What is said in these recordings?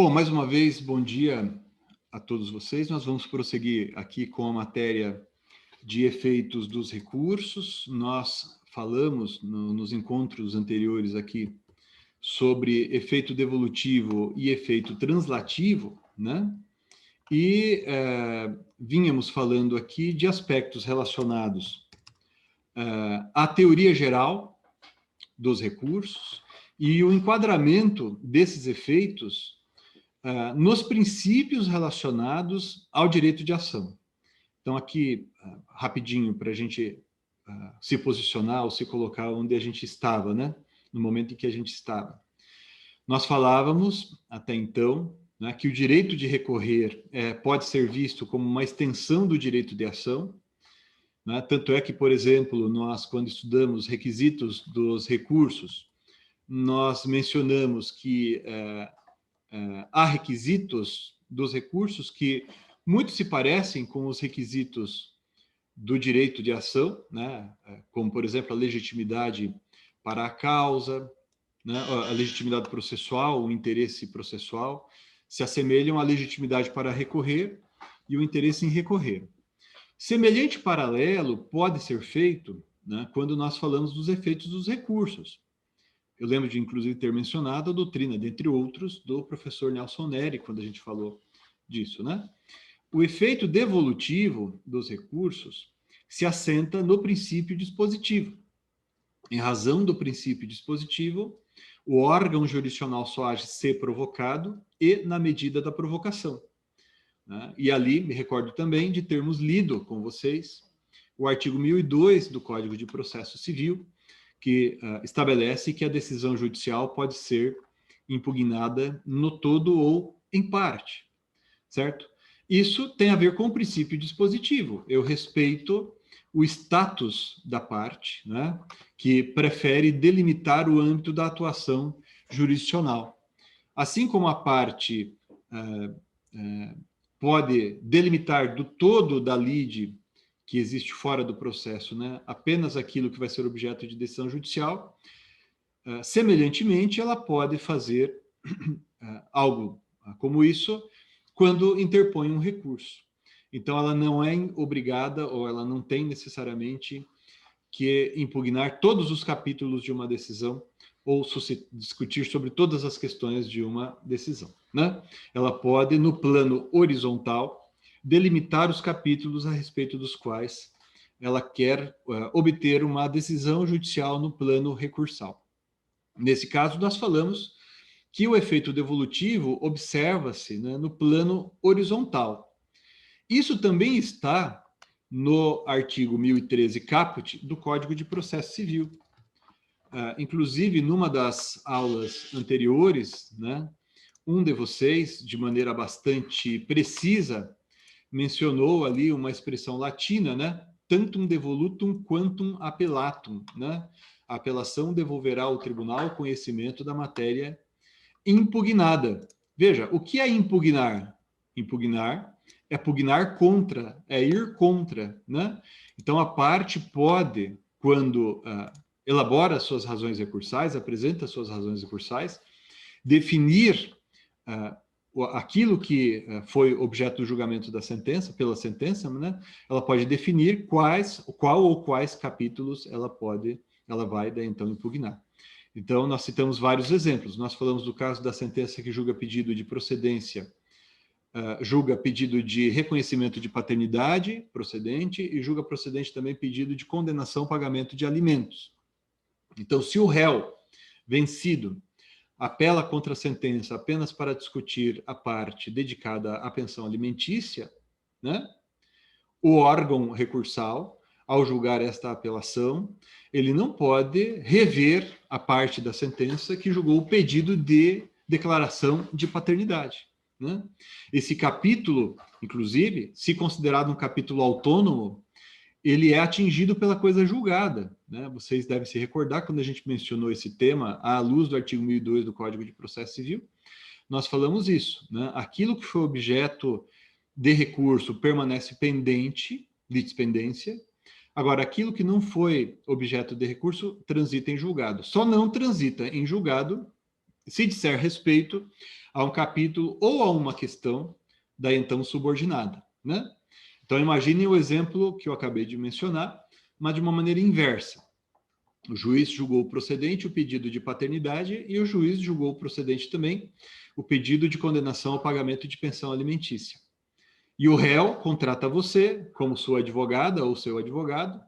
Bom, mais uma vez, bom dia a todos vocês. Nós vamos prosseguir aqui com a matéria de efeitos dos recursos. Nós falamos nos encontros anteriores aqui sobre efeito devolutivo e efeito translativo, né? E vínhamos falando aqui de aspectos relacionados à teoria geral dos recursos e o enquadramento desses efeitos nos princípios relacionados ao direito de ação. Então, aqui, rapidinho, para a gente se posicionar ou se colocar onde a gente estava, né? No momento em que a gente estava. Nós falávamos, até então, né, que o direito de recorrer pode ser visto como uma extensão do direito de ação, né? Tanto é que, por exemplo, nós, quando estudamos requisitos dos recursos, nós mencionamos que há requisitos dos recursos que muito se parecem com os requisitos do direito de ação, né? Como, por exemplo, a legitimidade para a causa, né? A legitimidade processual, o interesse processual, se assemelham à legitimidade para recorrer e o interesse em recorrer. Semelhante paralelo pode ser feito, né, quando nós falamos dos efeitos dos recursos. Eu lembro de, inclusive, ter mencionado a doutrina, dentre outros, do professor Nelson Neri, quando a gente falou disso, né? O efeito devolutivo dos recursos se assenta no princípio dispositivo. Em razão do princípio dispositivo, o órgão jurisdicional só age se provocado e na medida da provocação, né? E ali, me recordo também de termos lido com vocês o artigo 1002 do Código de Processo Civil, que estabelece que a decisão judicial pode ser impugnada no todo ou em parte, certo? Isso tem a ver com o princípio dispositivo. Eu respeito o status da parte, né, que prefere delimitar o âmbito da atuação jurisdicional. Assim como a parte pode delimitar do todo da lide que existe fora do processo, né, apenas aquilo que vai ser objeto de decisão judicial, semelhantemente, ela pode fazer algo como isso quando interpõe um recurso. Então, ela não é obrigada ou ela não tem necessariamente que impugnar todos os capítulos de uma decisão ou discutir sobre todas as questões de uma decisão, né? Ela pode, no plano horizontal, delimitar os capítulos a respeito dos quais ela quer obter uma decisão judicial no plano recursal. Nesse caso, nós falamos que o efeito devolutivo observa-se, né, no plano horizontal. Isso também está no artigo 1013 caput do Código de Processo Civil. Inclusive, numa das aulas anteriores, né, um de vocês, de maneira bastante precisa, mencionou ali uma expressão latina, né? Tantum devolutum quantum appellatum, né? A apelação devolverá ao tribunal o conhecimento da matéria impugnada. Veja, o que é impugnar? Impugnar é pugnar contra, é ir contra, né? Então, a parte pode, quando elabora suas razões recursais, apresenta suas razões recursais, definir aquilo que foi objeto do julgamento da sentença, pela sentença, né? Ela pode definir qual ou quais capítulos ela vai, então, impugnar. Então, nós citamos vários exemplos. Nós falamos do caso da sentença que julga pedido de procedência, julga pedido de reconhecimento de paternidade procedente e julga procedente também pedido de condenação ao pagamento de alimentos. Então, se o réu vencido apela contra a sentença apenas para discutir a parte dedicada à pensão alimentícia, né, o órgão recursal, ao julgar esta apelação, ele não pode rever a parte da sentença que julgou o pedido de declaração de paternidade, né? Esse capítulo, inclusive, se considerado um capítulo autônomo, ele é atingido pela coisa julgada, né? Vocês devem se recordar, quando a gente mencionou esse tema, à luz do artigo 1002 do Código de Processo Civil, nós falamos isso, né? Aquilo que foi objeto de recurso permanece pendente, litispendência. Agora, aquilo que não foi objeto de recurso transita em julgado. Só não transita em julgado se disser respeito a um capítulo ou a uma questão da então subordinada, né? Então, imagine o exemplo que eu acabei de mencionar, mas de uma maneira inversa. O juiz julgou procedente o pedido de paternidade e o juiz julgou procedente também o pedido de condenação ao pagamento de pensão alimentícia. E o réu contrata você, como sua advogada ou seu advogado,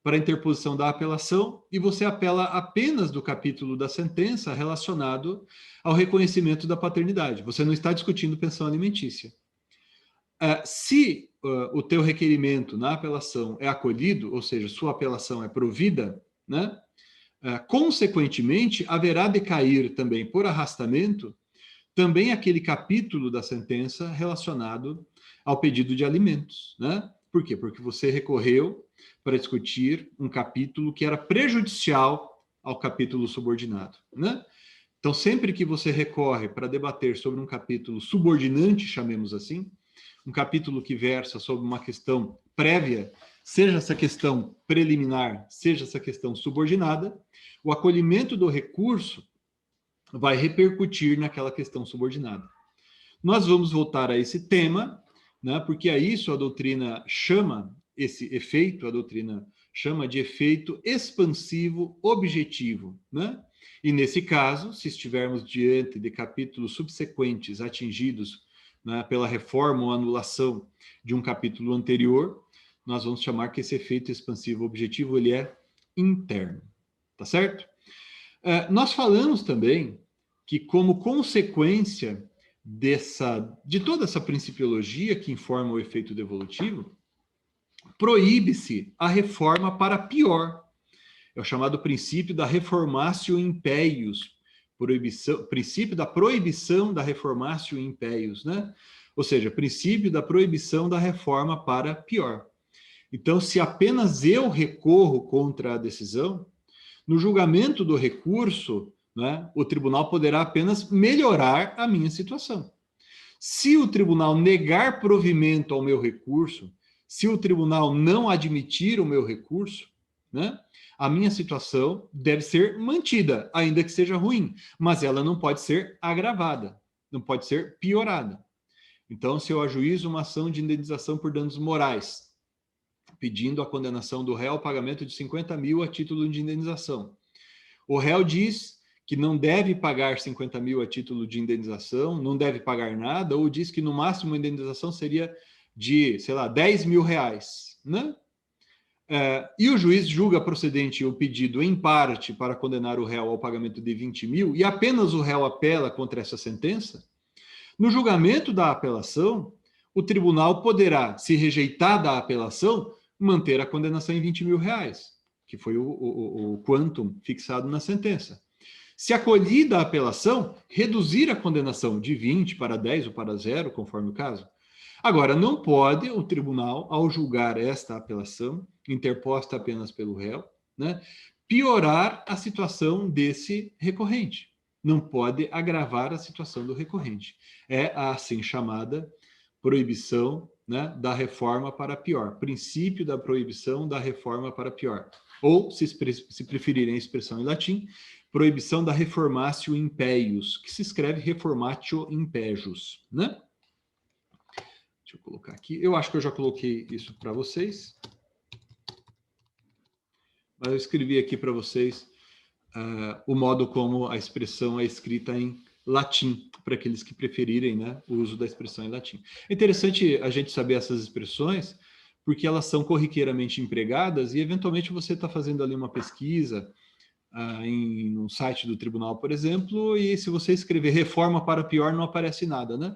para a interposição da apelação, e você apela apenas do capítulo da sentença relacionado ao reconhecimento da paternidade. Você não está discutindo pensão alimentícia. Se o teu requerimento na apelação é acolhido, ou seja, sua apelação é provida, né? Consequentemente, haverá de cair também por arrastamento também aquele capítulo da sentença relacionado ao pedido de alimentos, né? Por quê? Porque você recorreu para discutir um capítulo que era prejudicial ao capítulo subordinado, né? Então, sempre que você recorre para debater sobre um capítulo subordinante, chamemos assim, um capítulo que versa sobre uma questão prévia, seja essa questão preliminar, seja essa questão subordinada, o acolhimento do recurso vai repercutir naquela questão subordinada. Nós vamos voltar a esse tema, né, porque a isso a doutrina chama esse efeito, a doutrina chama de efeito expansivo objetivo, né? E nesse caso, se estivermos diante de capítulos subsequentes atingidos, né, pela reforma ou anulação de um capítulo anterior, nós vamos chamar que esse efeito expansivo objetivo ele é interno, tá certo? Nós falamos também que, como consequência de toda essa principiologia que informa o efeito devolutivo, proíbe-se a reforma para pior. É o chamado princípio da reformatio impeius, princípio da proibição da reformatio impeius, né? Ou seja, princípio da proibição da reforma para pior. Então, se apenas eu recorro contra a decisão, no julgamento do recurso, né, o tribunal poderá apenas melhorar a minha situação. Se o tribunal negar provimento ao meu recurso, se o tribunal não admitir o meu recurso, né, a minha situação deve ser mantida, ainda que seja ruim, mas ela não pode ser agravada, não pode ser piorada. Então, se eu ajuizo uma ação de indenização por danos morais, pedindo a condenação do réu ao pagamento de 50 mil a título de indenização, o réu diz que não deve pagar 50 mil a título de indenização, não deve pagar nada, ou diz que no máximo a indenização seria de, sei lá, 10 mil reais, né? E o juiz julga procedente o pedido em parte para condenar o réu ao pagamento de 20 mil, e apenas o réu apela contra essa sentença. No julgamento da apelação, o tribunal poderá, se rejeitada a apelação, manter a condenação em 20 mil reais, que foi o quantum fixado na sentença. Se acolhida a apelação, reduzir a condenação de 20 para 10 ou para 0, conforme o caso. Agora, não pode o tribunal, ao julgar esta apelação, interposta apenas pelo réu, né, piorar a situação desse recorrente. Não pode agravar a situação do recorrente. É a assim chamada proibição, né, da reforma para pior. Princípio da proibição da reforma para pior. Ou, se preferirem a expressão em latim, proibição da reformatio impeius, que se escreve reformatio impejus, né? Deixa eu colocar aqui. Eu acho que eu já coloquei isso para vocês. Mas eu escrevi aqui para vocês o modo como a expressão é escrita em latim, para aqueles que preferirem, né, o uso da expressão em latim. É interessante a gente saber essas expressões, porque elas são corriqueiramente empregadas e, eventualmente, você está fazendo ali uma pesquisa em um site do tribunal, por exemplo, e se você escrever reforma para pior, não aparece nada, né?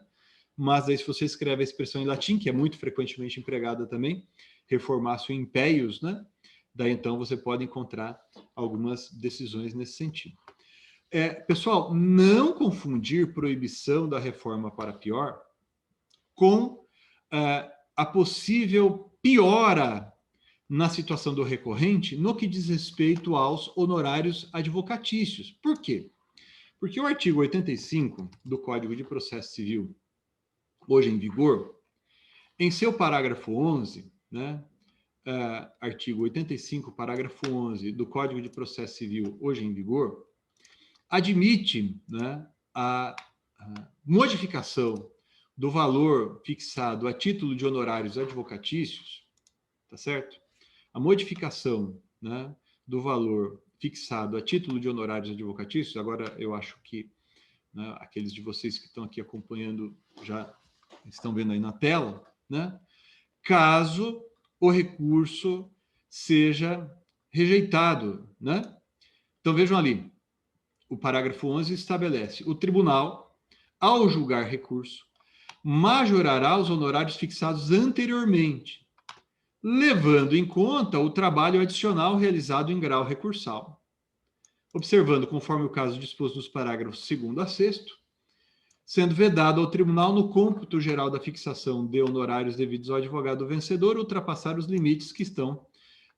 Mas aí, se você escreve a expressão em latim, que é muito frequentemente empregada também, reformatio impeius, né? Daí, então, você pode encontrar algumas decisões nesse sentido. Pessoal, não confundir proibição da reforma para pior com a possível piora na situação do recorrente no que diz respeito aos honorários advocatícios. Por quê? Porque o artigo 85 do Código de Processo Civil, hoje em vigor, em seu parágrafo 11, né, artigo 85, parágrafo 11 do Código de Processo Civil, hoje em vigor, admite, né, a modificação do valor fixado a título de honorários advocatícios, tá certo? A modificação, né, do valor fixado a título de honorários advocatícios, agora eu acho que, né, aqueles de vocês que estão aqui acompanhando já estão vendo aí na tela, né, caso o recurso seja rejeitado, né? Então vejam ali, o parágrafo 11 estabelece: o tribunal, ao julgar recurso, majorará os honorários fixados anteriormente, levando em conta o trabalho adicional realizado em grau recursal. Observando, conforme o caso disposto nos parágrafos 2º a 6º, sendo vedado ao tribunal, no cômputo geral da fixação de honorários devidos ao advogado vencedor, ultrapassar os limites que estão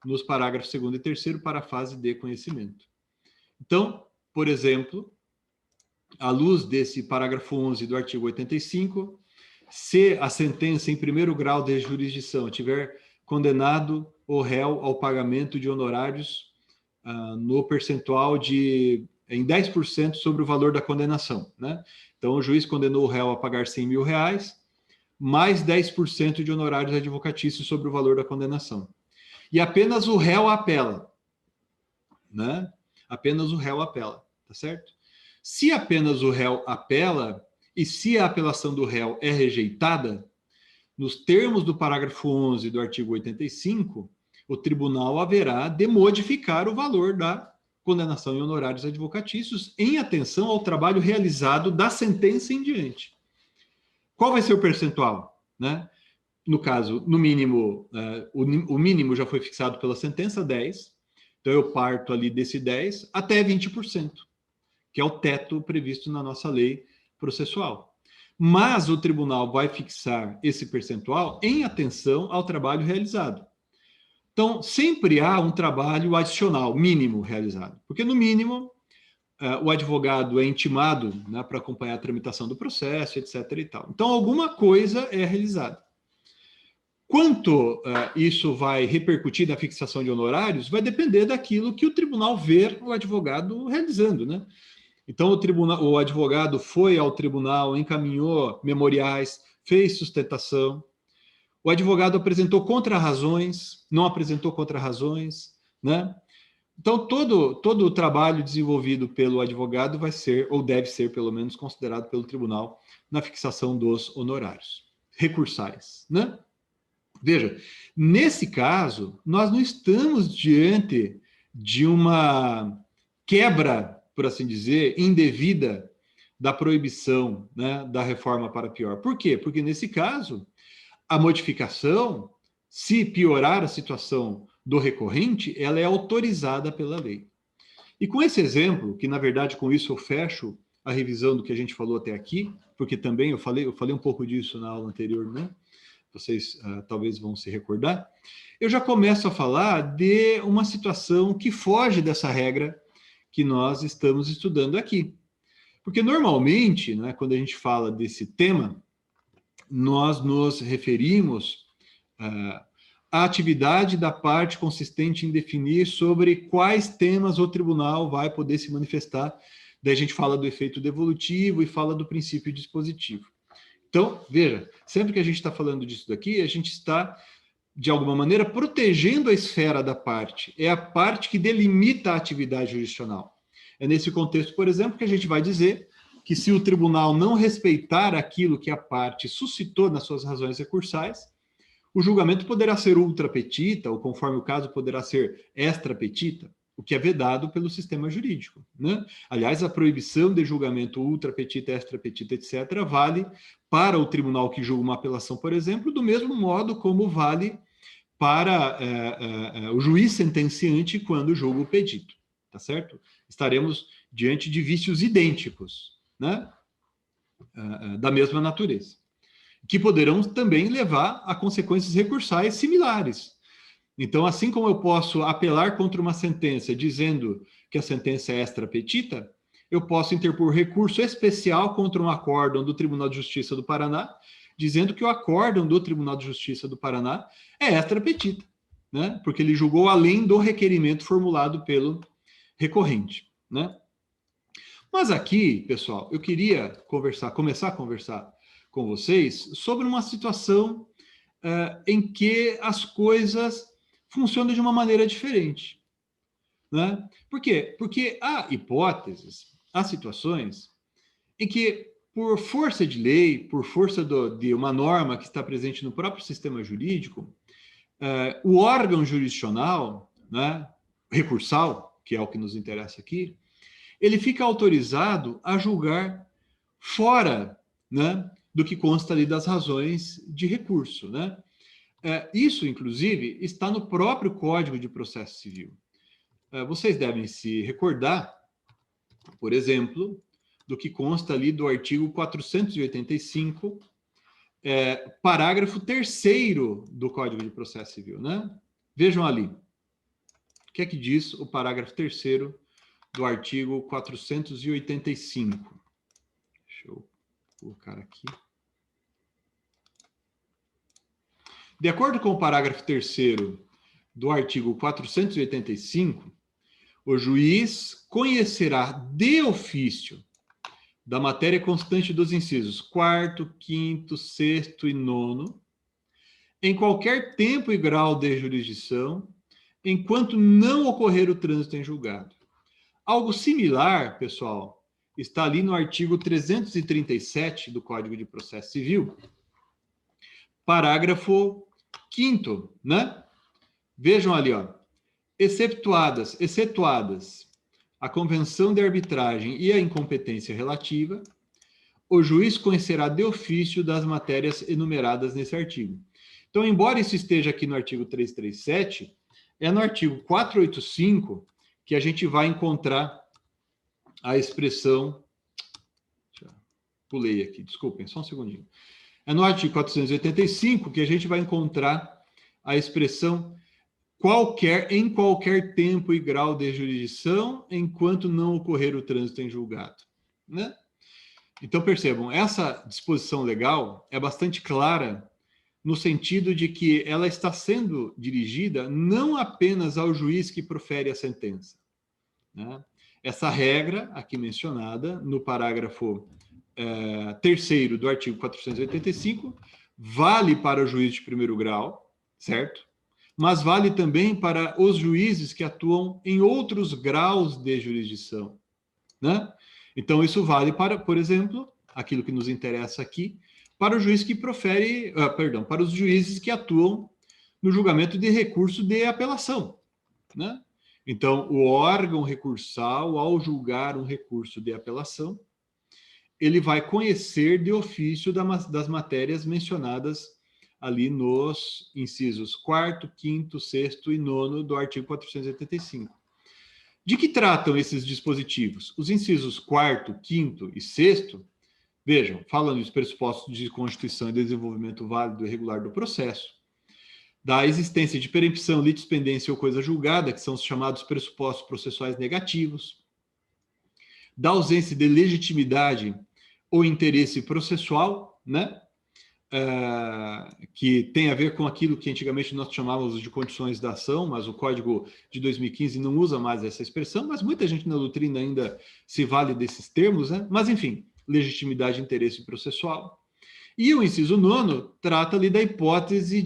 nos parágrafos 2º e 3º para a fase de conhecimento. Então, por exemplo, à luz desse parágrafo 11 do artigo 85, se a sentença em primeiro grau de jurisdição tiver condenado o réu ao pagamento de honorários no percentual em 10% sobre o valor da condenação, né? Então, o juiz condenou o réu a pagar R$100 mil, mais 10% de honorários advocatícios sobre o valor da condenação. E apenas o réu apela, né? Apenas o réu apela, tá certo? Se apenas o réu apela e se a apelação do réu é rejeitada, nos termos do parágrafo 11 do artigo 85, o tribunal haverá de modificar o valor da condenação em honorários advocatícios em atenção ao trabalho realizado da sentença em diante. Qual vai ser o percentual, né? No caso, no mínimo, o mínimo já foi fixado pela sentença, 10%. Então, eu parto ali desse 10% até 20%, que é o teto previsto na nossa lei processual. Mas o tribunal vai fixar esse percentual em atenção ao trabalho realizado. Então, sempre há um trabalho adicional, mínimo, realizado. Porque, no mínimo, o advogado é intimado, né, para acompanhar a tramitação do processo, etc. e tal. Então, alguma coisa é realizada. Quanto isso vai repercutir na fixação de honorários, vai depender daquilo que o tribunal ver o advogado realizando, né? Então, o advogado foi ao tribunal, encaminhou memoriais, fez sustentação. O advogado apresentou contrarrazões, não apresentou contrarrazões, né? Então, todo o trabalho desenvolvido pelo advogado vai ser, ou deve ser, pelo menos, considerado pelo tribunal na fixação dos honorários recursais, né? Veja, nesse caso, nós não estamos diante de uma quebra, por assim dizer, indevida da proibição, né, da reforma para pior. Por quê? Porque, nesse caso, a modificação, se piorar a situação do recorrente, ela é autorizada pela lei. E com esse exemplo, que, na verdade, com isso eu fecho a revisão do que a gente falou até aqui, porque também eu falei um pouco disso na aula anterior, né? Vocês talvez vão se recordar, eu já começo a falar de uma situação que foge dessa regra que nós estamos estudando aqui. Porque normalmente, né, quando a gente fala desse tema, nós nos referimos à atividade da parte consistente em definir sobre quais temas o tribunal vai poder se manifestar. Daí a gente fala do efeito devolutivo e fala do princípio dispositivo. Então, veja, sempre que a gente está falando disso daqui, a gente está, de alguma maneira, protegendo a esfera da parte. É a parte que delimita a atividade jurisdicional. É nesse contexto, por exemplo, que a gente vai dizer que se o tribunal não respeitar aquilo que a parte suscitou nas suas razões recursais, o julgamento poderá ser ultra petita, ou conforme o caso, poderá ser extra petita, o que é vedado pelo sistema jurídico, né? Aliás, a proibição de julgamento ultra petita, extra petita, etc., vale para o tribunal que julga uma apelação, por exemplo, do mesmo modo como vale para o juiz sentenciante quando julga o pedito, tá certo? Estaremos diante de vícios idênticos, né? Da mesma natureza, que poderão também levar a consequências recursais similares. Então, assim como eu posso apelar contra uma sentença dizendo que a sentença é extra petita, eu posso interpor recurso especial contra um acórdão do Tribunal de Justiça do Paraná, dizendo que o acórdão do Tribunal de Justiça do Paraná é extra petita, né? Porque ele julgou além do requerimento formulado pelo recorrente, né? Mas aqui, pessoal, eu queria começar a conversar com vocês sobre uma situação em que as coisas funcionam de uma maneira diferente. Né? Por quê? Porque há hipóteses, há situações em que, por força de lei, por força de uma norma que está presente no próprio sistema jurídico, o órgão jurisdicional, né, recursal, que é o que nos interessa aqui, ele fica autorizado a julgar fora, né, do que consta ali das razões de recurso. Né? Isso, inclusive, está no próprio Código de Processo Civil. Vocês devem se recordar, por exemplo, do que consta ali do artigo 485, parágrafo 3º do Código de Processo Civil. Né? Vejam ali. O que é que diz o parágrafo 3º do artigo 485? Deixa eu colocar aqui. De acordo com o parágrafo 3º do artigo 485, o juiz conhecerá de ofício da matéria constante dos incisos 4º, 5º, 6º e 9º, em qualquer tempo e grau de jurisdição, enquanto não ocorrer o trânsito em julgado. Algo similar, pessoal, está ali no artigo 337 do Código de Processo Civil, parágrafo 5º, né? Vejam ali, ó. Excetuadas a convenção de arbitragem e a incompetência relativa, o juiz conhecerá de ofício das matérias enumeradas nesse artigo. Então, embora isso esteja aqui no artigo 337, é no artigo 485 que a gente vai encontrar a expressão... Pulei aqui, desculpem, só um segundinho. É no artigo 485 que a gente vai encontrar a expressão em qualquer tempo e grau de jurisdição, enquanto não ocorrer o trânsito em julgado. Né? Então, percebam, essa disposição legal é bastante clara no sentido de que ela está sendo dirigida não apenas ao juiz que profere a sentença. Né? Essa regra, aqui mencionada, no parágrafo 3º do artigo 485, vale para o juiz de primeiro grau, certo? Mas vale também para os juízes que atuam em outros graus de jurisdição. Né? Então, isso vale para, por exemplo, aquilo que nos interessa aqui, para o juiz que profere, para os juízes que atuam no julgamento de recurso de apelação. Né? Então, o órgão recursal, ao julgar um recurso de apelação, ele vai conhecer de ofício das matérias mencionadas ali nos incisos 4º, 5º, 6º e 9º do artigo 485. De que tratam esses dispositivos? Os incisos 4º, 5º e 6º, vejam, falam dos pressupostos de constituição e desenvolvimento válido e regular do processo, da existência de perempção, litispendência ou coisa julgada, que são os chamados pressupostos processuais negativos, da ausência de legitimidade ou interesse processual, né? Que tem a ver com aquilo que antigamente nós chamávamos de condições da ação, mas o Código de 2015 não usa mais essa expressão, mas muita gente na doutrina ainda se vale desses termos, né? Mas, enfim, legitimidade, interesse processual. E o inciso 9º trata ali da hipótese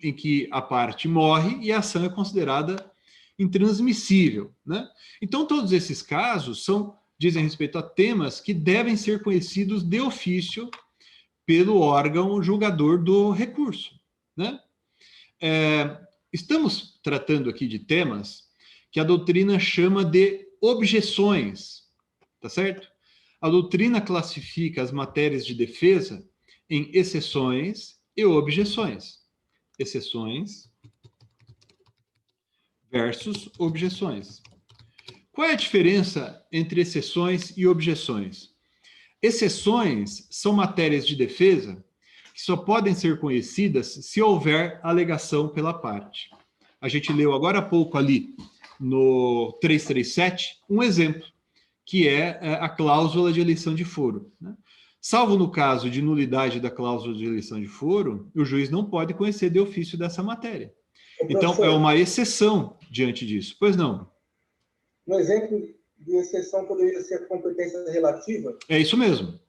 em que a parte morre e a ação é considerada intransmissível, né? Então, todos esses casos dizem respeito a temas que devem ser conhecidos de ofício pelo órgão julgador do recurso. Né? Estamos tratando aqui de temas que a doutrina chama de objeções, tá certo? A doutrina classifica as matérias de defesa em exceções e objeções. Exceções versus objeções. Qual é a diferença entre exceções e objeções? Exceções são matérias de defesa que só podem ser conhecidas se houver alegação pela parte. A gente leu agora há pouco ali no 337 um exemplo, que é a cláusula de eleição de foro. Né? Salvo no caso de nulidade da cláusula de eleição de foro, o juiz não pode conhecer de ofício dessa matéria. Então, é uma exceção diante disso. Pois não? No exemplo de exceção poderia ser a competência relativa? É isso mesmo.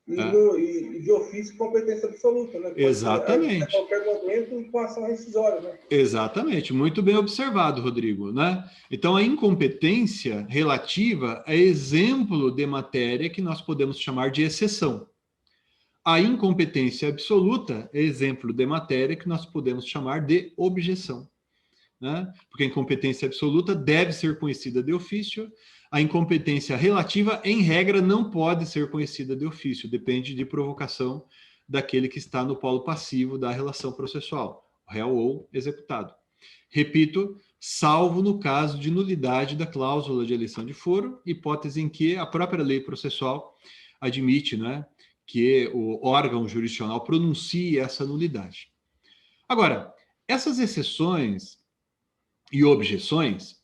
E de ofício, competência absoluta, né? Exatamente. A qualquer momento, com ação rescisória, né? Exatamente. Muito bem observado, Rodrigo, né? Então, a incompetência relativa é exemplo de matéria que nós podemos chamar de exceção. A incompetência absoluta é exemplo de matéria que nós podemos chamar de objeção, né? Porque a incompetência absoluta deve ser conhecida de ofício. A incompetência relativa, em regra, não pode ser conhecida de ofício, depende de provocação daquele que está no polo passivo da relação processual, réu ou executado. Repito, salvo no caso de nulidade da cláusula de eleição de foro, hipótese em que a própria lei processual admite, né, que o órgão jurisdicional pronuncie essa nulidade. Agora, essas exceções e objeções,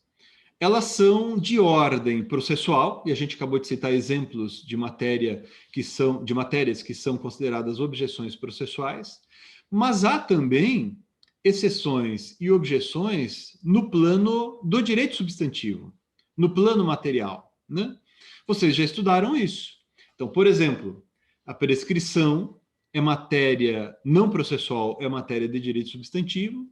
elas são de ordem processual, e a gente acabou de citar exemplos de matérias que são consideradas objeções processuais, mas há também exceções e objeções no plano do direito substantivo, no plano material, né? Vocês já estudaram isso. Então, por exemplo, a prescrição é matéria não processual, é matéria de direito substantivo,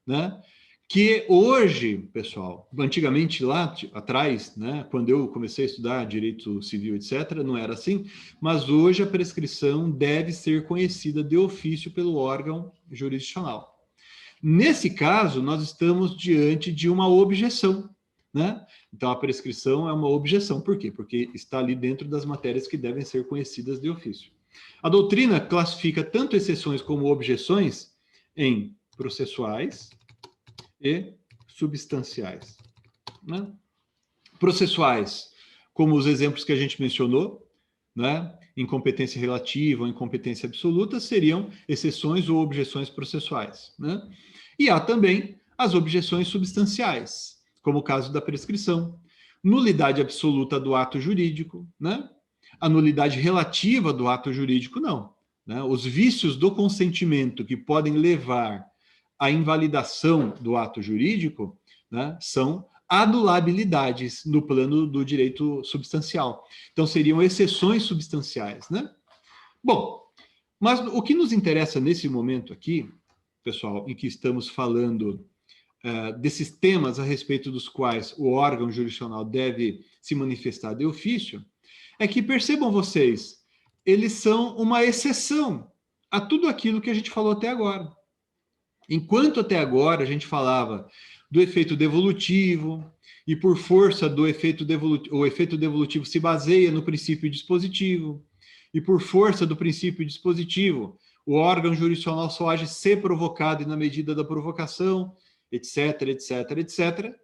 né? Que hoje, pessoal, antigamente lá atrás, né, quando eu comecei a estudar direito civil, etc., não era assim, mas hoje a prescrição deve ser conhecida de ofício pelo órgão jurisdicional. Nesse caso, nós estamos diante de uma objeção, né? Então, a prescrição é uma objeção. Por quê? Porque está ali dentro das matérias que devem ser conhecidas de ofício. A doutrina classifica tanto exceções como objeções em processuais e substanciais, né? Processuais, como os exemplos que a gente mencionou, né? Incompetência relativa ou incompetência absoluta seriam exceções ou objeções processuais, né? E há também as objeções substanciais, como o caso da prescrição, nulidade absoluta do ato jurídico, né? A nulidade relativa do ato jurídico, não, né? Os vícios do consentimento que podem levar à invalidação do ato jurídico, né, são anulabilidades no plano do direito substancial. Então, seriam exceções substanciais, né? Bom, mas o que nos interessa nesse momento aqui, pessoal, em que estamos falando desses temas a respeito dos quais o órgão jurisdicional deve se manifestar de ofício, é que, percebam vocês, eles são uma exceção a tudo aquilo que a gente falou até agora. Enquanto até agora a gente falava do efeito devolutivo, e por força do efeito devolutivo, o efeito devolutivo se baseia no princípio dispositivo, e por força do princípio dispositivo, o órgão jurisdicional só age se provocado e na medida da provocação, etc, etc, etc.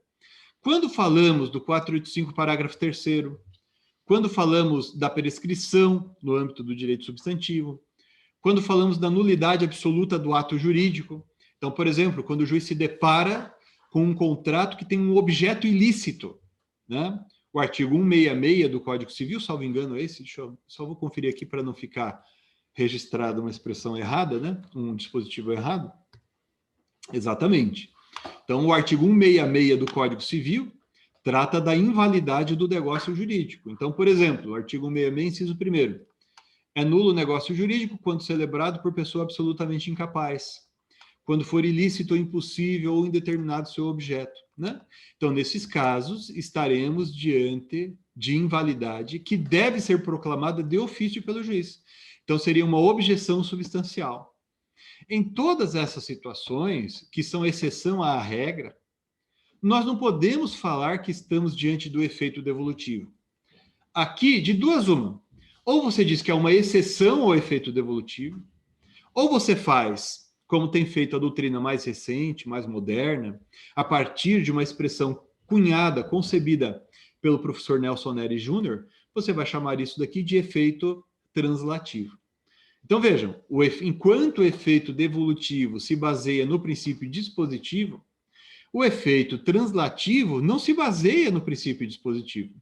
Quando falamos do 485, parágrafo 3º, quando falamos da prescrição no âmbito do direito substantivo, quando falamos da nulidade absoluta do ato jurídico, então, por exemplo, quando o juiz se depara com um contrato que tem um objeto ilícito, né? O artigo 166 do Código Civil, salvo engano é esse, só vou conferir aqui para não ficar registrada uma expressão errada, né? Um dispositivo errado. Exatamente. Então, o artigo 166 do Código Civil trata da invalidade do negócio jurídico. Então, por exemplo, o artigo 166, inciso 1º, é nulo o negócio jurídico quando celebrado por pessoa absolutamente incapaz, quando for ilícito ou impossível ou indeterminado seu objeto, né? Então, nesses casos, estaremos diante de invalidade que deve ser proclamada de ofício pelo juiz. Então, seria uma objeção substancial. Em todas essas situações, que são exceção à regra, nós não podemos falar que estamos diante do efeito devolutivo. Aqui, de duas uma. Ou você diz que é uma exceção ao efeito devolutivo, ou você faz, como tem feito a doutrina mais recente, mais moderna, a partir de uma expressão cunhada, concebida pelo professor Nelson Neri Jr., você vai chamar isso daqui de efeito translativo. Então vejam, enquanto o efeito devolutivo se baseia no princípio dispositivo, o efeito translativo não se baseia no princípio dispositivo.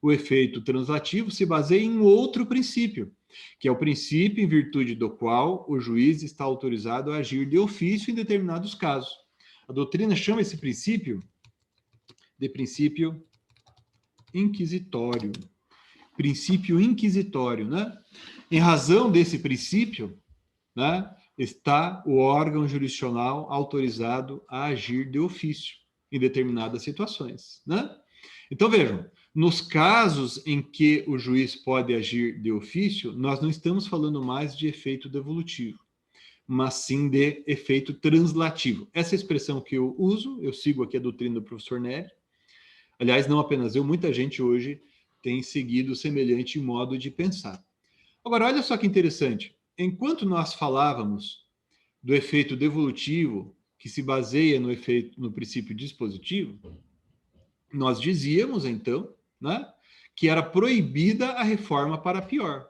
O efeito translativo se baseia em outro princípio, que é o princípio em virtude do qual o juiz está autorizado a agir de ofício em determinados casos. A doutrina chama esse princípio de princípio inquisitório. Princípio inquisitório, né? Em razão desse princípio, né, está o órgão jurisdicional autorizado a agir de ofício em determinadas situações, né? Então, vejam, nos casos em que o juiz pode agir de ofício, nós não estamos falando mais de efeito devolutivo, mas sim de efeito translativo. Essa expressão que eu uso, eu sigo aqui a doutrina do professor Nery. Aliás, não apenas eu, muita gente hoje tem seguido semelhante modo de pensar. Agora, olha só que interessante. Enquanto nós falávamos do efeito devolutivo, que se baseia no princípio dispositivo, nós dizíamos, então, né, que era proibida a reforma para pior.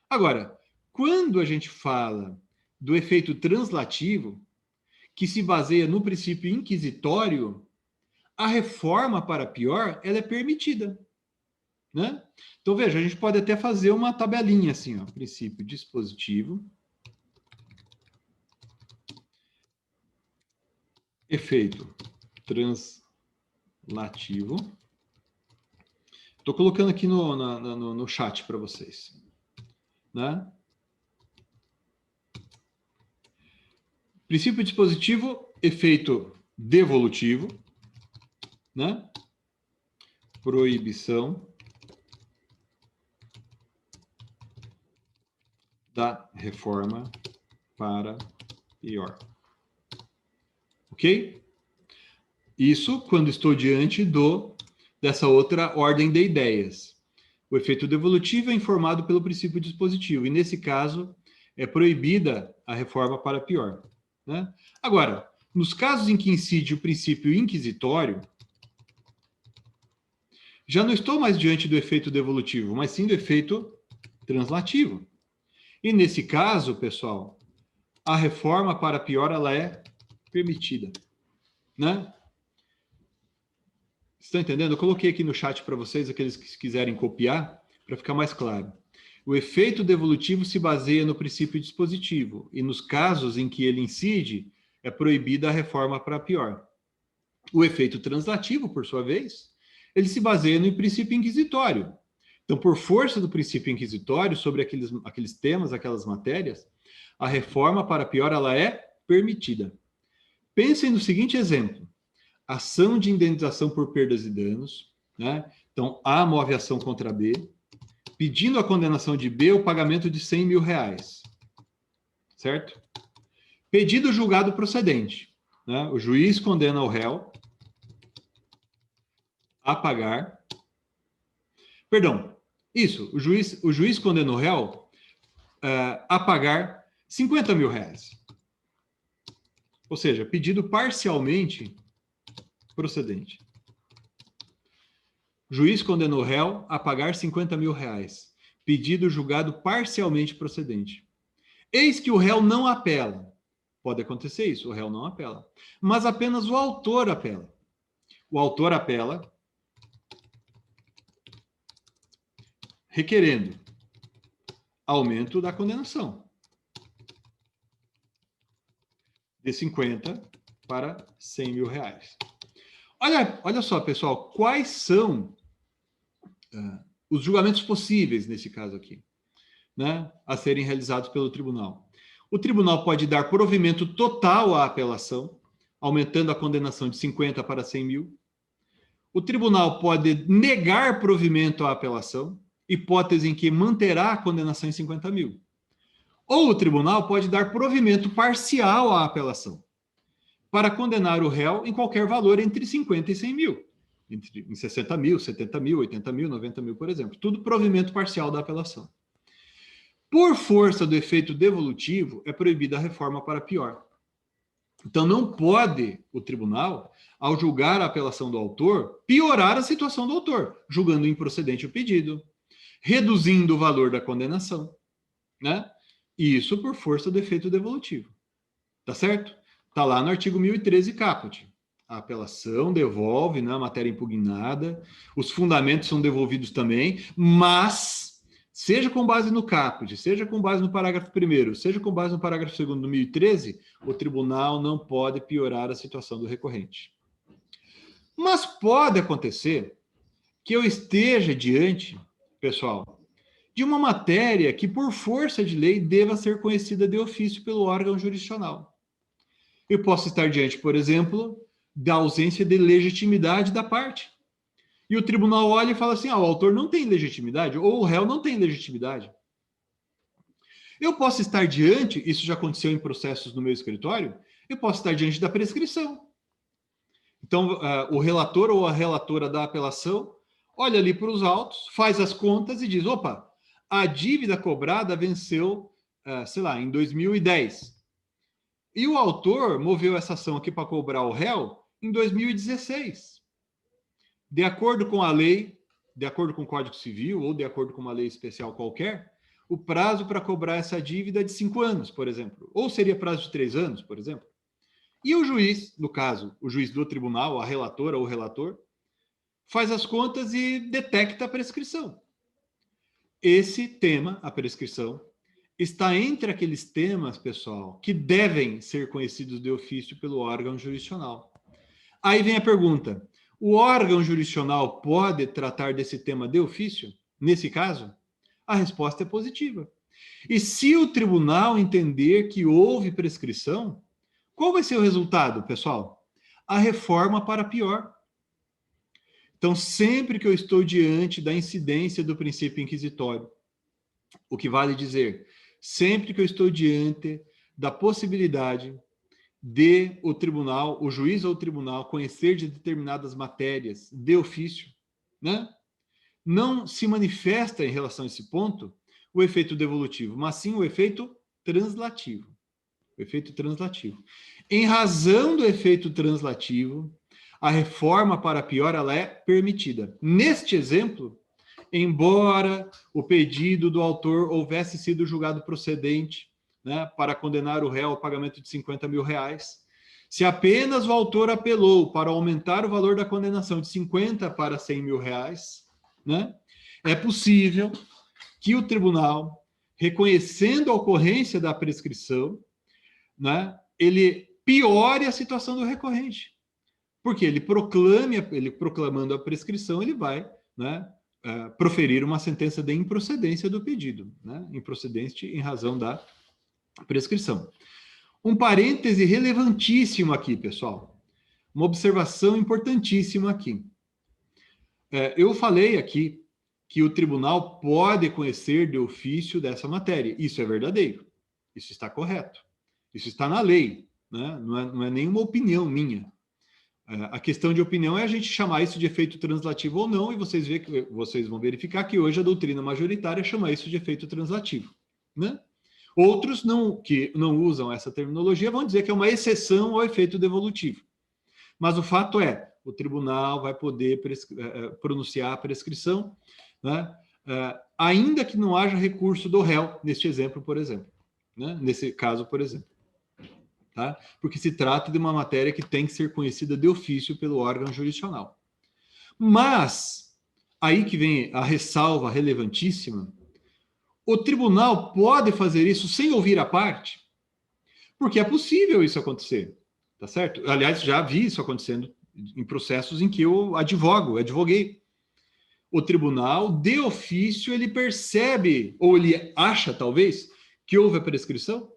Agora, quando a gente fala do efeito translativo, que se baseia no princípio inquisitório, a reforma para pior, ela é permitida, né? Então, veja, a gente pode até fazer uma tabelinha assim, ó, princípio dispositivo, efeito translativo. Estou colocando aqui no chat para vocês, né? Princípio dispositivo, efeito devolutivo, né? Proibição da reforma para pior. Ok? Isso quando estou diante dessa outra ordem de ideias. O efeito devolutivo é informado pelo princípio dispositivo, e nesse caso é proibida a reforma para pior, né? Agora, nos casos em que incide o princípio inquisitório, já não estou mais diante do efeito devolutivo, mas sim do efeito translativo. E nesse caso, pessoal, a reforma para pior ela é permitida, né? Estão entendendo? Eu coloquei aqui no chat para vocês, aqueles que quiserem copiar, para ficar mais claro. O efeito devolutivo se baseia no princípio dispositivo, e nos casos em que ele incide, é proibida a reforma para pior. O efeito translativo, por sua vez, ele se baseia no princípio inquisitório. Então, por força do princípio inquisitório, sobre aqueles temas, aquelas matérias, a reforma para pior ela é permitida. Pensem no seguinte exemplo. Ação de indenização por perdas e danos, né? Então, A move ação contra B, pedindo a condenação de B o pagamento de 100 mil reais. Certo? Pedido julgado procedente. Né? O juiz condena o réu a pagar... Perdão, isso, o juiz condena o réu a pagar 50 mil reais. Ou seja, pedido parcialmente procedente. Juiz condenou o réu a pagar 50 mil reais. Pedido julgado parcialmente procedente. Eis que o réu não apela. Pode acontecer isso, o réu não apela. Mas apenas o autor apela. O autor apela requerendo aumento da condenação de 50 para 100 mil reais. Olha só, pessoal, quais são os julgamentos possíveis nesse caso aqui, né, a serem realizados pelo tribunal. O tribunal pode dar provimento total à apelação, aumentando a condenação de 50 para 100 mil. O tribunal pode negar provimento à apelação, hipótese em que manterá a condenação em 50 mil. Ou o tribunal pode dar provimento parcial à apelação, para condenar o réu em qualquer valor entre 50 e 100 mil. Em 60 mil, 70 mil, 80 mil, 90 mil, por exemplo. Tudo provimento parcial da apelação. Por força do efeito devolutivo, é proibida a reforma para pior. Então, não pode o tribunal, ao julgar a apelação do autor, piorar a situação do autor, julgando improcedente o pedido, reduzindo o valor da condenação, né? Isso por força do efeito devolutivo. Tá certo? Está lá no artigo 1013 caput. A apelação devolve, né, a matéria impugnada, os fundamentos são devolvidos também, mas, seja com base no caput, seja com base no parágrafo 1º, seja com base no parágrafo 2º do 1013, o tribunal não pode piorar a situação do recorrente. Mas pode acontecer que eu esteja diante, pessoal, de uma matéria que, por força de lei, deva ser conhecida de ofício pelo órgão jurisdicional. Eu posso estar diante, por exemplo, da ausência de legitimidade da parte. E o tribunal olha e fala assim, o autor não tem legitimidade, ou o réu não tem legitimidade. Eu posso estar diante, isso já aconteceu em processos no meu escritório, eu posso estar diante da prescrição. Então, o relator ou a relatora da apelação olha ali para os autos, faz as contas e diz, opa, a dívida cobrada venceu, sei lá, em 2010. E o autor moveu essa ação aqui para cobrar o réu em 2016. De acordo com a lei, de acordo com o Código Civil ou de acordo com uma lei especial qualquer, o prazo para cobrar essa dívida é de 5 anos, por exemplo. Ou seria prazo de 3 anos, por exemplo. E o juiz, no caso, o juiz do tribunal, a relatora ou o relator, faz as contas e detecta a prescrição. Esse tema, a prescrição, está entre aqueles temas, pessoal, que devem ser conhecidos de ofício pelo órgão jurisdicional. Aí vem a pergunta, o órgão jurisdicional pode tratar desse tema de ofício? Nesse caso, a resposta é positiva. E se o tribunal entender que houve prescrição, qual vai ser o resultado, pessoal? A reforma para pior. Então, sempre que eu estou diante da incidência do princípio inquisitório, o que vale dizer, sempre que eu estou diante da possibilidade de o tribunal, o juiz ou o tribunal conhecer de determinadas matérias de ofício, né? Não se manifesta em relação a esse ponto o efeito devolutivo, mas sim o efeito translativo. O efeito translativo. Em razão do efeito translativo, a reforma para pior ela é permitida. Neste exemplo, embora o pedido do autor houvesse sido julgado procedente, né, para condenar o réu ao pagamento de 50 mil reais, se apenas o autor apelou para aumentar o valor da condenação de 50 para 100 mil reais, né, é possível que o tribunal, reconhecendo a ocorrência da prescrição, né, ele piore a situação do recorrente. Porque ele proclamando a prescrição, ele vai, né, proferir uma sentença de improcedência do pedido, né, improcedente em razão da prescrição. Um parêntese relevantíssimo aqui, pessoal. Uma observação importantíssima aqui. Eu falei aqui que o tribunal pode conhecer de ofício dessa matéria. Isso é verdadeiro. Isso está correto. Isso está na lei, né? Não é nenhuma opinião minha. A questão de opinião é a gente chamar isso de efeito translativo ou não, e vocês vão verificar que hoje a doutrina majoritária chama isso de efeito translativo, né? Outros que não usam essa terminologia vão dizer que é uma exceção ao efeito devolutivo. Mas o fato é, o tribunal vai poder pronunciar a prescrição, né? Ainda que não haja recurso do réu, neste exemplo, por exemplo, né? Nesse caso, por exemplo. Tá? Porque se trata de uma matéria que tem que ser conhecida de ofício pelo órgão jurisdicional. Mas, aí que vem a ressalva relevantíssima, o tribunal pode fazer isso sem ouvir a parte? Porque é possível isso acontecer, tá certo? Aliás, já vi isso acontecendo em processos em que eu advoguei. O tribunal, de ofício, ele percebe, ou ele acha, talvez, que houve a prescrição,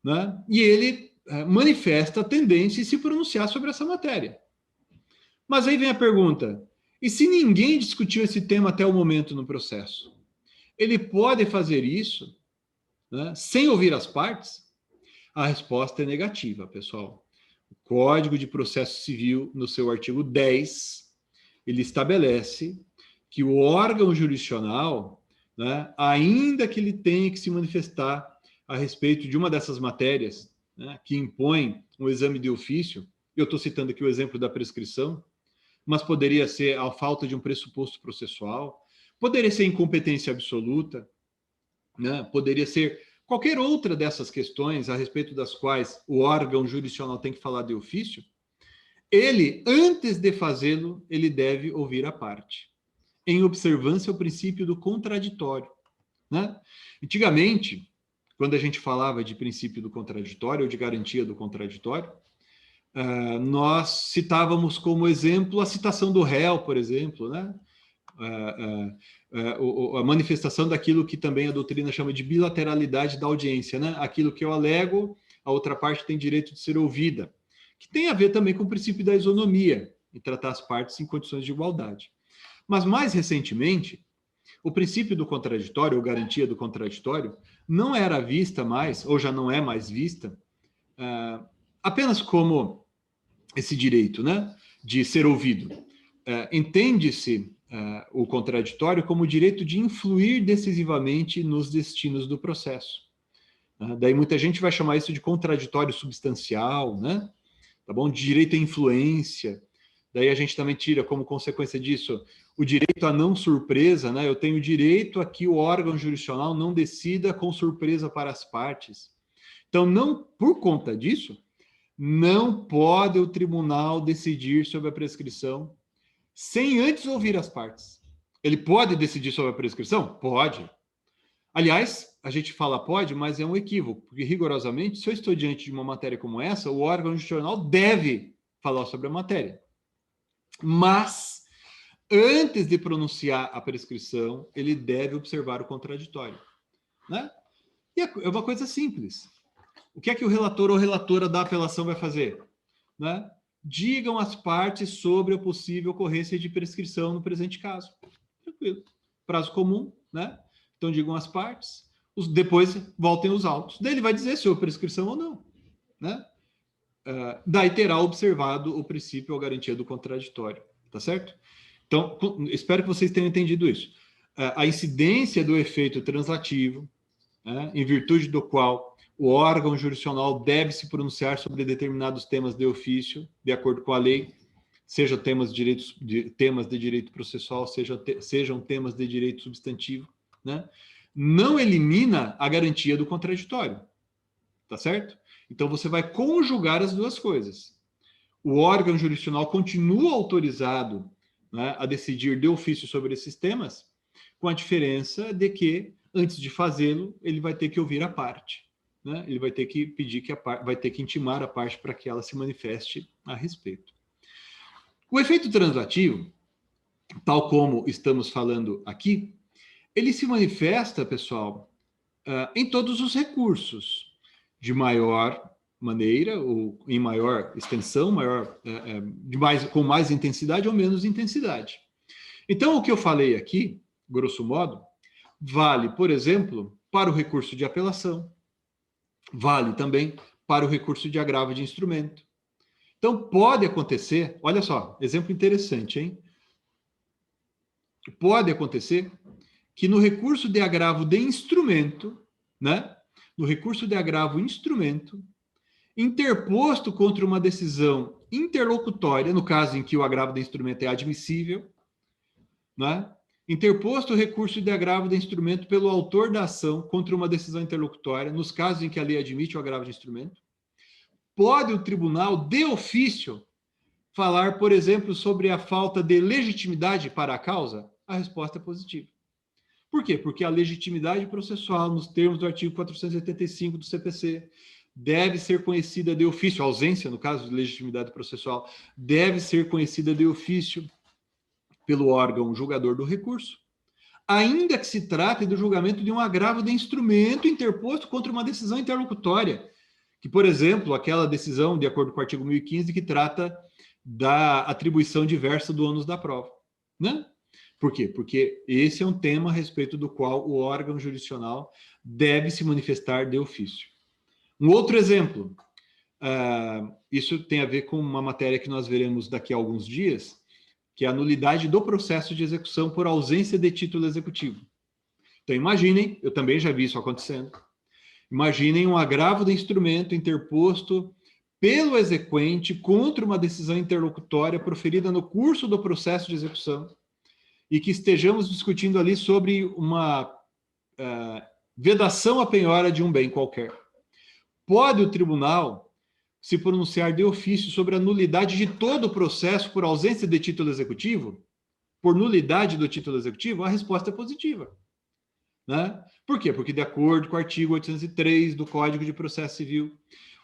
né? E ele manifesta a tendência em se pronunciar sobre essa matéria. Mas aí vem a pergunta, e se ninguém discutiu esse tema até o momento no processo? Ele pode fazer isso, né, sem ouvir as partes? A resposta é negativa, pessoal. O Código de Processo Civil, no seu artigo 10, ele estabelece que o órgão jurisdicional, né, ainda que ele tenha que se manifestar a respeito de uma dessas matérias, né, que impõe um exame de ofício, eu estou citando aqui o exemplo da prescrição, mas poderia ser a falta de um pressuposto processual, poderia ser incompetência absoluta, né, poderia ser qualquer outra dessas questões a respeito das quais o órgão jurisdicional tem que falar de ofício, ele, antes de fazê-lo, ele deve ouvir a parte, em observância ao princípio do contraditório, né? Antigamente, quando a gente falava de princípio do contraditório ou de garantia do contraditório, nós citávamos como exemplo a citação do réu, por exemplo, né? a manifestação daquilo que também a doutrina chama de bilateralidade da audiência, né? Aquilo que eu alego, a outra parte tem direito de ser ouvida, que tem a ver também com o princípio da isonomia, e tratar as partes em condições de igualdade. Mas, mais recentemente, o princípio do contraditório, ou garantia do contraditório, não era vista mais, ou já não é mais vista, apenas como esse direito, né, de ser ouvido. Entende-se o contraditório como o direito de influir decisivamente nos destinos do processo. Daí muita gente vai chamar isso de contraditório substancial, né? Tá bom? De direito à influência. Daí a gente também tira como consequência disso o direito à não surpresa, né? Eu tenho o direito a que o órgão jurisdicional não decida com surpresa para as partes. Então, não, por conta disso, não pode o tribunal decidir sobre a prescrição sem antes ouvir as partes. Ele pode decidir sobre a prescrição? Pode. Aliás, a gente fala pode, mas é um equívoco, porque rigorosamente, se eu estou diante de uma matéria como essa, o órgão jurisdicional deve falar sobre a matéria. Mas, antes de pronunciar a prescrição, ele deve observar o contraditório, né? E é uma coisa simples. O que é que o relator ou relatora da apelação vai fazer? Né? Digam as partes sobre a possível ocorrência de prescrição no presente caso. Tranquilo. Prazo comum, né? Então digam as partes, depois voltem os autos. Daí ele vai dizer se houve prescrição ou não, né? Daí terá observado o princípio ou garantia do contraditório, tá certo? Então, espero que vocês tenham entendido isso. A incidência do efeito translativo, né, em virtude do qual o órgão jurisdicional deve se pronunciar sobre determinados temas de ofício, de acordo com a lei, sejam temas de direito processual, sejam temas de direito substantivo, né? Não elimina a garantia do contraditório, tá certo? Então, você vai conjugar as duas coisas. O órgão jurisdicional continua autorizado, né, a decidir de ofício sobre esses temas, com a diferença de que, antes de fazê-lo, ele vai ter que ouvir a parte, né? Ele vai ter que pedir vai ter que intimar a parte para que ela se manifeste a respeito. O efeito translativo, tal como estamos falando aqui, ele se manifesta, pessoal, em todos os recursos, de maior maneira ou em maior extensão, com mais intensidade ou menos intensidade. Então, o que eu falei aqui, grosso modo, vale, por exemplo, para o recurso de apelação, vale também para o recurso de agravo de instrumento. Então, pode acontecer, olha só, exemplo interessante, hein? Pode acontecer que no recurso de agravo de instrumento, né? No recurso de agravo instrumento, interposto contra uma decisão interlocutória, no caso em que o agravo de instrumento é admissível, né? Interposto o recurso de agravo de instrumento pelo autor da ação contra uma decisão interlocutória, nos casos em que a lei admite o agravo de instrumento, pode o tribunal, de ofício, falar, por exemplo, sobre a falta de legitimidade para a causa? A resposta é positiva. Por quê? Porque a legitimidade processual, nos termos do artigo 485 do CPC, deve ser conhecida de ofício, a ausência, no caso de legitimidade processual, deve ser conhecida de ofício pelo órgão julgador do recurso, ainda que se trate do julgamento de um agravo de instrumento interposto contra uma decisão interlocutória, que, por exemplo, aquela decisão, de acordo com o artigo 1015, que trata da atribuição diversa do ônus da prova, né? Por quê? Porque esse é um tema a respeito do qual o órgão jurisdicional deve se manifestar de ofício. Um outro exemplo, isso tem a ver com uma matéria que nós veremos daqui a alguns dias, que é a nulidade do processo de execução por ausência de título executivo. Então, imaginem, eu também já vi isso acontecendo, imaginem um agravo de instrumento interposto pelo exequente contra uma decisão interlocutória proferida no curso do processo de execução e que estejamos discutindo ali sobre uma vedação à penhora de um bem qualquer. Pode o tribunal se pronunciar de ofício sobre a nulidade de todo o processo por ausência de título executivo? Por nulidade do título executivo, a resposta é positiva, né? Por quê? Porque, de acordo com o artigo 803 do Código de Processo Civil,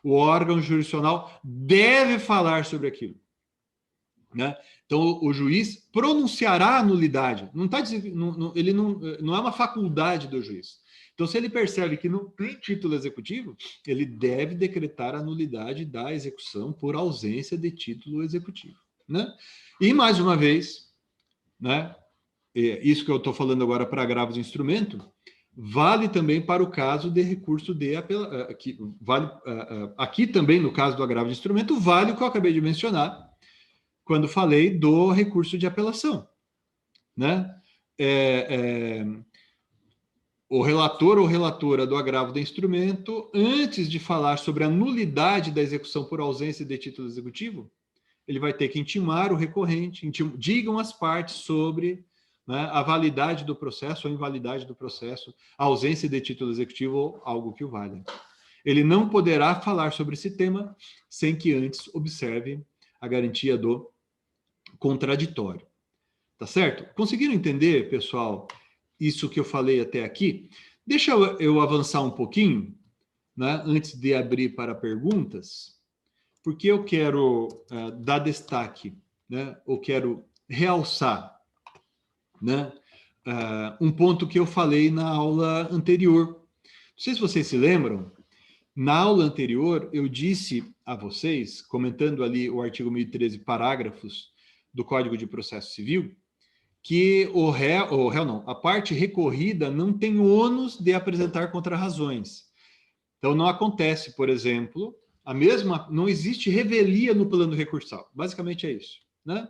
o órgão jurisdicional deve falar sobre aquilo. né? Então, o juiz pronunciará a nulidade. Não tá, ele não é uma faculdade do juiz. Então, se ele percebe que não tem título executivo, ele deve decretar a nulidade da execução por ausência de título executivo, né? E, mais uma vez, né, isso que eu estou falando agora para agravos de instrumento, vale também para o caso de recurso de apelação. Aqui também, no caso do agravo de instrumento, vale o que eu acabei de mencionar, quando falei do recurso de apelação, né? O relator ou relatora do agravo de instrumento, antes de falar sobre a nulidade da execução por ausência de título executivo, ele vai ter que intimar o recorrente, digam as partes sobre, né, a validade do processo ou invalidade do processo, a ausência de título executivo ou algo que o valha. Ele não poderá falar sobre esse tema sem que antes observe a garantia do contraditório. Tá certo? Conseguiram entender, pessoal, isso que eu falei até aqui? Deixa eu avançar um pouquinho, né, antes de abrir para perguntas, porque eu quero dar destaque, né, ou quero realçar, né, um ponto que eu falei na aula anterior. Não sei se vocês se lembram, na aula anterior eu disse a vocês, comentando ali o artigo 1013, parágrafos do Código de Processo Civil, que a parte recorrida não tem ônus de apresentar contrarrazões. Então, não acontece, por exemplo, não existe revelia no plano recursal. Basicamente é isso, né?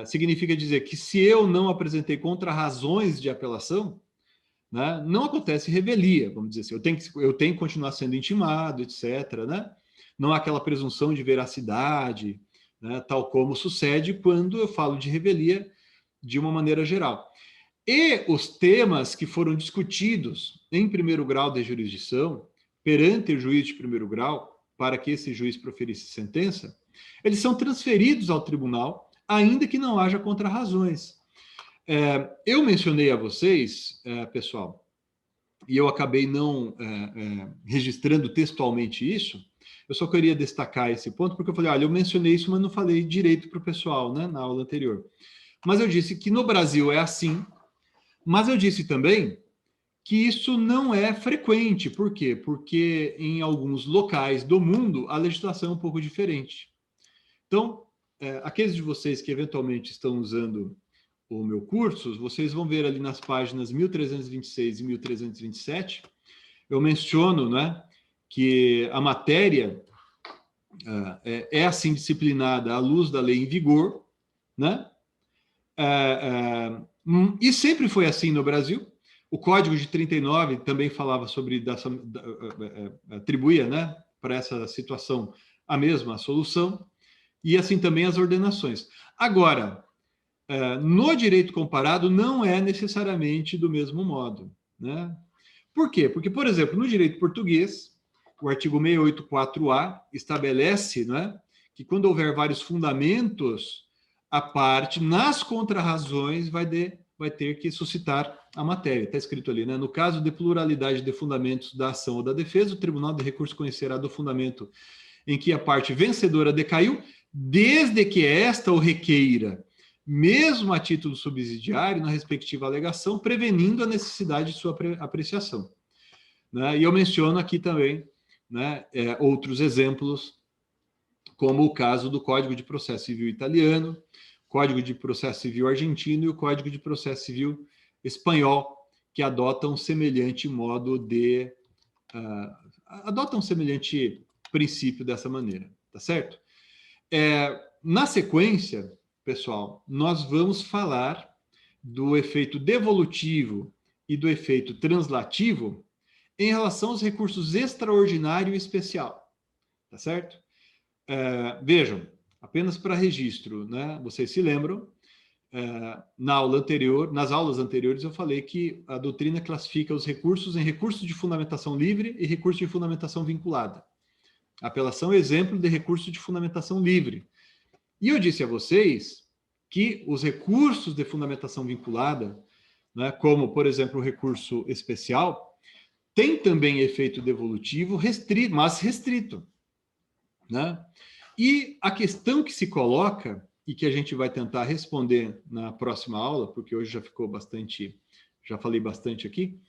Significa dizer que se eu não apresentei contrarrazões de apelação, né, não acontece revelia, vamos dizer assim. Eu tenho que continuar sendo intimado, etc., né? Não há aquela presunção de veracidade, né, tal como sucede quando eu falo de revelia de uma maneira geral. E os temas que foram discutidos em primeiro grau de jurisdição, perante o juiz de primeiro grau, para que esse juiz proferisse sentença, eles são transferidos ao tribunal, ainda que não haja contrarrazões. Eu mencionei a vocês, pessoal, e eu acabei não registrando textualmente isso, eu só queria destacar esse ponto, porque eu falei, olha, eu mencionei isso, mas não falei direito para o pessoal, né, na aula anterior. Mas eu disse que no Brasil é assim, mas eu disse também que isso não é frequente. Por quê? Porque em alguns locais do mundo a legislação é um pouco diferente. Então, aqueles de vocês que eventualmente estão usando o meu curso, vocês vão ver ali nas páginas 1326 e 1327, eu menciono, né, que a matéria é assim disciplinada à luz da lei em vigor, né? E sempre foi assim no Brasil. O Código de 39 também falava sobre, atribuía, né, para essa situação a mesma solução, e assim também as ordenações. Agora, no direito comparado não é necessariamente do mesmo modo, né? Por quê? Porque, por exemplo, no direito português, o artigo 684A estabelece, né, que quando houver vários fundamentos, a parte, nas contrarrazões, vai ter que suscitar a matéria. Está escrito ali, né? No caso de pluralidade de fundamentos da ação ou da defesa, o Tribunal de Recurso conhecerá do fundamento em que a parte vencedora decaiu, desde que esta o requeira, mesmo a título subsidiário, na respectiva alegação, prevenindo a necessidade de sua apreciação. Né? E eu menciono aqui também, né, outros exemplos, como o caso do Código de Processo Civil italiano, Código de Processo Civil argentino e o Código de Processo Civil espanhol, que adotam semelhante modo de... adotam semelhante princípio dessa maneira, tá certo? Na sequência, pessoal, nós vamos falar do efeito devolutivo e do efeito translativo em relação aos recursos extraordinário e especial, tá certo? Vejam, apenas para registro, né? Vocês se lembram, nas aulas anteriores eu falei que a doutrina classifica os recursos em recursos de fundamentação livre e recurso de fundamentação vinculada. A apelação é exemplo de recurso de fundamentação livre. E eu disse a vocês que os recursos de fundamentação vinculada, né, como, por exemplo, o recurso especial, tem também efeito devolutivo mas restrito. Né? E a questão que se coloca, e que a gente vai tentar responder na próxima aula, porque hoje já ficou bastante, já falei bastante aqui,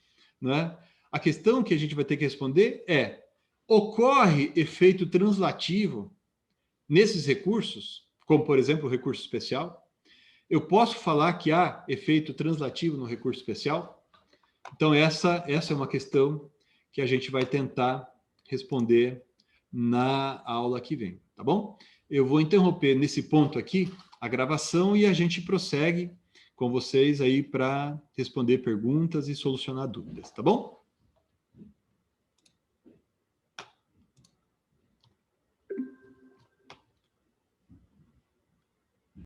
né? A questão que a gente vai ter que responder é: ocorre efeito translativo nesses recursos, como, por exemplo, o recurso especial? Eu posso falar que há efeito translativo no recurso especial? Então, essa é uma questão que a gente vai tentar responder na aula que vem, tá bom? Eu vou interromper nesse ponto aqui a gravação e a gente prossegue com vocês aí para responder perguntas e solucionar dúvidas, tá bom?